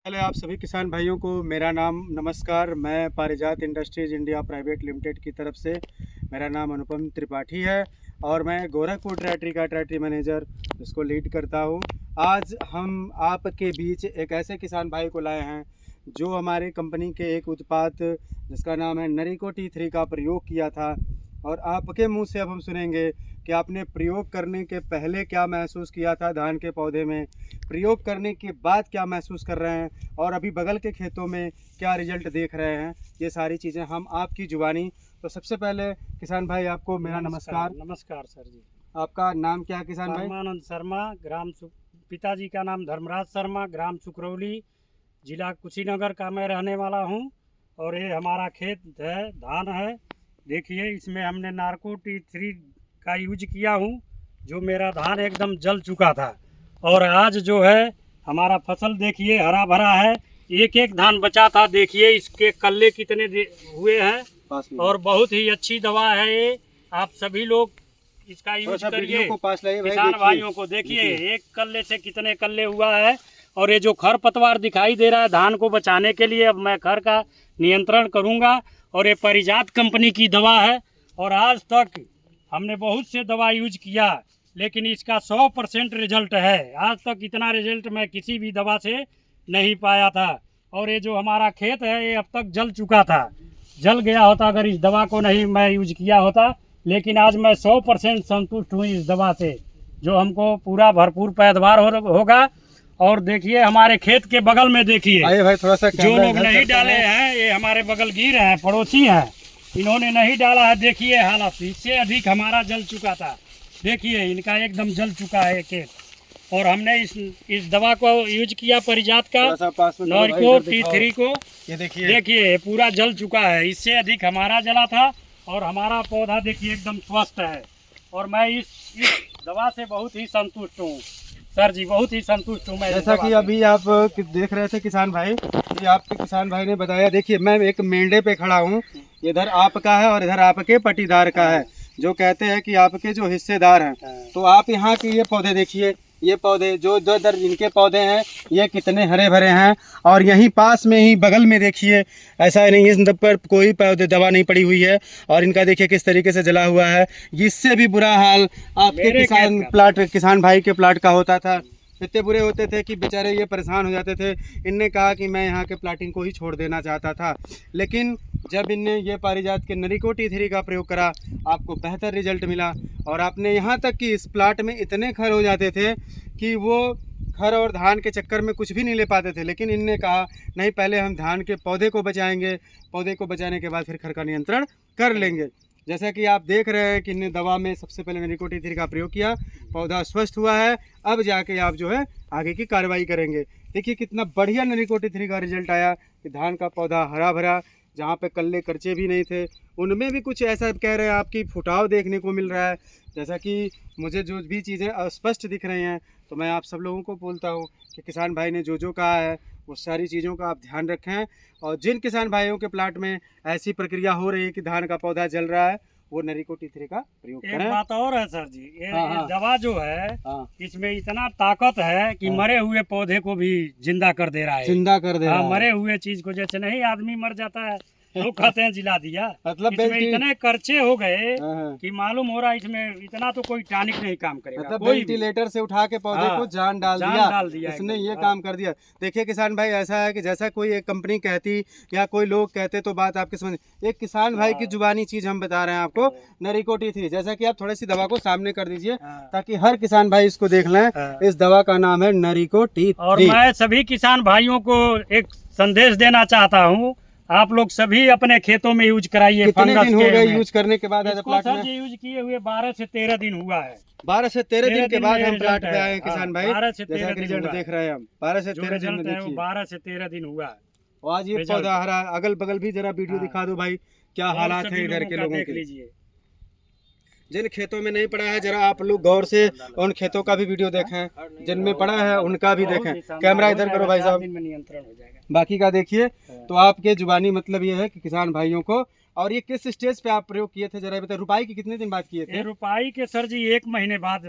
पहले आप सभी किसान भाइयों को मेरा नाम नमस्कार। मैं पारिजात इंडस्ट्रीज इंडिया प्राइवेट लिमिटेड की तरफ से मेरा नाम अनुपम त्रिपाठी है और मैं गोरखपुर ट्रैक्टरी का ट्रैक्टरी मैनेजर इसको लीड करता हूं। आज हम आपके बीच एक ऐसे किसान भाई को लाए हैं जो हमारे कंपनी के एक उत्पाद जिसका नाम है नरिको T3 का प्रयोग किया था और आपके मुंह से अब हम सुनेंगे कि आपने प्रयोग करने के पहले क्या महसूस किया था धान के पौधे में, प्रयोग करने के बाद क्या महसूस कर रहे हैं और अभी बगल के खेतों में क्या रिजल्ट देख रहे हैं। ये सारी चीज़ें हम आपकी जुबानी। तो सबसे पहले किसान भाई आपको मेरा नमस्कार। नमस्कार सर जी। आपका नाम क्या है किसान भाई? परमानंद शर्मा, पिताजी का नाम धर्मराज शर्मा, ग्राम सुकरौली, जिला कुशीनगर का मैं रहने वाला हूं। और ये हमारा खेत है, धान है। देखिए इसमें हमने नार्को T3 का यूज किया हूं, जो मेरा धान एकदम जल चुका था। और आज जो है हमारा फसल देखिए हरा भरा है, एक एक धान बचा था। देखिए इसके कल्ले कितने हुए हैं और बहुत ही अच्छी दवा है ये। आप सभी लोग इसका यूज करिए। किसान भाइयों को देखिए एक कल्ले से कितने कल्ले हुआ है। और ये जो खरपतवार दिखाई दे रहा है, धान को बचाने के लिए अब मैं खर का नियंत्रण करूंगा। और ये पारिजात कंपनी की दवा है और आज तक हमने बहुत से दवा यूज किया, लेकिन इसका 100% रिजल्ट है। आज तक इतना रिजल्ट मैं किसी भी दवा से नहीं पाया था। और ये जो हमारा खेत है ये अब तक जल चुका था, जल गया होता अगर इस दवा को नहीं मैं यूज किया होता। लेकिन आज मैं 100% संतुष्ट हूँ इस दवा से, जो हमको पूरा भरपूर पैदावार होगा। और देखिए हमारे खेत के बगल में देखिए भाई थोड़ा सा जो लोग नहीं डाले हैं, ये हमारे बगल गिर हैं, पड़ोसी हैं, इन्होंने नहीं डाला है। देखिए हालत इससे अधिक हमारा जल चुका था। देखिए इनका एकदम जल चुका है खेत। और हमने इस दवा को यूज किया पारिजात का नरिको T3 को। ये देखिए पूरा जल चुका है, इससे अधिक हमारा जला था। और हमारा पौधा देखिए एकदम स्वस्थ है। और मैं इस दवा से बहुत ही संतुष्ट हूँ सर जी, बहुत ही संतुष्ट हूँ मैं। जैसा कि अभी आप देख रहे थे किसान भाई, ये आपके किसान भाई ने बताया। देखिए मैं एक मेंढे पे खड़ा हूँ, इधर आपका है और इधर आपके पटीदार का है, जो कहते हैं कि आपके जो हिस्सेदार हैं। तो आप यहाँ के ये पौधे देखिए, ये पौधे जो जो इधर इनके पौधे हैं ये कितने हरे भरे हैं। और यहीं पास में ही बगल में देखिए, ऐसा नहीं है इन पर कोई पौधे दवा नहीं पड़ी हुई है। और इनका देखिए किस तरीके से जला हुआ है। इससे भी बुरा हाल आपके किसान भाई के प्लाट का होता था। इतने बुरे होते थे कि बेचारे ये परेशान हो जाते थे। इनने कहा कि मैं यहाँ के प्लाटिंग को ही छोड़ देना चाहता था, लेकिन जब इनने ये पारिजात के नरिको T3 का प्रयोग करा आपको बेहतर रिजल्ट मिला। और आपने यहाँ तक कि इस प्लाट में इतने खर हो जाते थे कि वो खर और धान के चक्कर में कुछ भी नहीं ले पाते थे। लेकिन इनने कहा नहीं, पहले हम धान के पौधे को बचाएंगे, पौधे को बचाने के बाद फिर खर का नियंत्रण कर लेंगे। जैसा कि आप देख रहे हैं कि इनने दवा में सबसे पहले नरिको T3 का प्रयोग किया, पौधा स्वस्थ हुआ है। अब जाके आप जो है आगे की कार्रवाई करेंगे। देखिए कितना बढ़िया नरिको T3 का रिजल्ट आया कि धान का पौधा हरा भरा, जहाँ पे कल्ले करचे भी नहीं थे उनमें भी कुछ ऐसा कह रहे हैं आपकी फुटाव देखने को मिल रहा है। जैसा कि मुझे जो भी चीज़ें अस्पष्ट दिख रही हैं, तो मैं आप सब लोगों को बोलता हूँ कि किसान भाई ने जो जो कहा है वो सारी चीज़ों का आप ध्यान रखें। और जिन किसान भाइयों के प्लाट में ऐसी प्रक्रिया हो रही है कि धान का पौधा जल रहा है, वो नरिको T3 का प्रयोग करें। एक बात और है सर जी, ये दवा जो है इसमें इतना ताकत है कि मरे हुए पौधे को भी जिंदा कर दे रहा है, जिंदा कर दे रहा है। मरे हुए चीज को, जैसे नहीं आदमी मर जाता है लोग कहते हैं जिला दिया, मतलब इसमें इतने करचे हो गए कि मालूम हो रहा है इसमें इतना तो कोई टॉनिक नहीं काम करेगा। मतलब वेंटिलेटर से उठा के पौधे को जान डाल दिया इसने, ये काम कर दिया। देखिए किसान भाई ऐसा है कि जैसा कोई एक कंपनी कहती या कोई लोग कहते तो बात आपके समझ, एक किसान भाई की जुबानी चीज हम बता रहे हैं आपको, नरिको T3। जैसा कि आप थोड़ी सी दवा को सामने कर दीजिए ताकि हर किसान भाई इसको देख लें। इस दवा का नाम है नरिको T3। और मैं सभी किसान भाइयों को एक संदेश देना चाहता हूँ, आप लोग सभी अपने खेतों में यूज कराइए। कितने दिन हो गए यूज करने के बाद? सर जी यूज किए हुए 12 से 13 दिन हुआ है। 12 से 13 दिन के बाद हम प्लाट पे आए किसान भाई। 12 से 13 रिजल्ट देख रहे हैं हम। 12 से 13 दिन में 12 से 13 दिन हुआ है। और आज ये पौधा हरा, अगल बगल भी जरा वीडियो दिखा दो भाई, क्या हालात है इधर के लोगों के। जिन खेतों में नहीं पड़ा है जरा आप लोग गौर से उन खेतों का भी वीडियो देखें, जिनमें पड़ा है उनका भी देखें। कैमरा इधर करो भाई साहब, नियंत्रण हो जाएगा। बाकी का देखिए। तो आपके जुबानी मतलब ये है कि किसान भाइयों को। और ये किस स्टेज पे आप प्रयोग किए थे जरा बताइए? रुपाई के कितने दिन बाद किए थे? रुपाई के सर जी 1 महीने बाद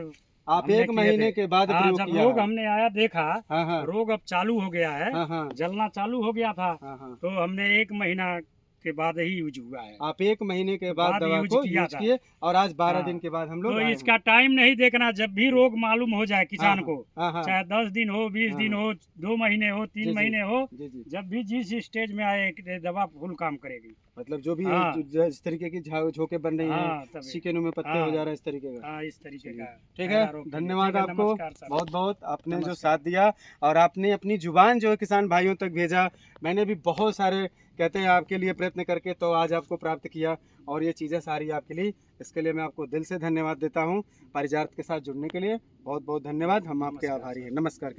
आप एक महीने के बाद हाँ, प्रयोग जब किया रोग है। हमने आया देखा, हाँ हाँ रोग अब चालू हो गया है, हाँ हाँ जलना चालू हो गया था, हाँ हाँ। तो हमने 1 महीना के बाद ही यूज हुआ है। आप 1 महीने के बाद बाद दवा यूज को किया यूज था। किए और आज 12 हाँ, दिन के बाद हम लोग तो आए इसका हैं। टाइम नहीं देखना, जब भी रोग मालूम हो जाए किसान हाँ, को, हाँ हाँ चाहे 10 दिन हो, 20 हाँ, दिन हो, 2 महीने हो, जी 3 जी महीने हो, जी जी। जब भी जिस स्टेज में आए ये दवा फुल काम करेगी। मतलब जो भी हाँ। इस तरीके की झोंके बन रही हाँ, हैं, तभी। सीकेनों में पत्ते हाँ। हो जा रहे हैं, इस तरीके का। हाँ, इस तरीके का। ठीक पहला है, रोग के लिए। धन्यवाद ठीक है, आपको नमस्कार सर। बहुत बहुत, आपने जो नमस्कार। साथ दिया और आपने अपनी जुबान जो है किसान भाइयों तक भेजा। मैंने भी बहुत सारे कहते हैं आपके लिए प्रयत्न करके तो आज आपको प्राप्त किया और ये चीज़ें सारी आपके लिए, इसके लिए मैं आपको दिल से धन्यवाद देता हूँ। पारिजात के साथ जुड़ने के लिए बहुत बहुत धन्यवाद, हम आपके नमस्कार आभारी सर। हैं। नमस्कार।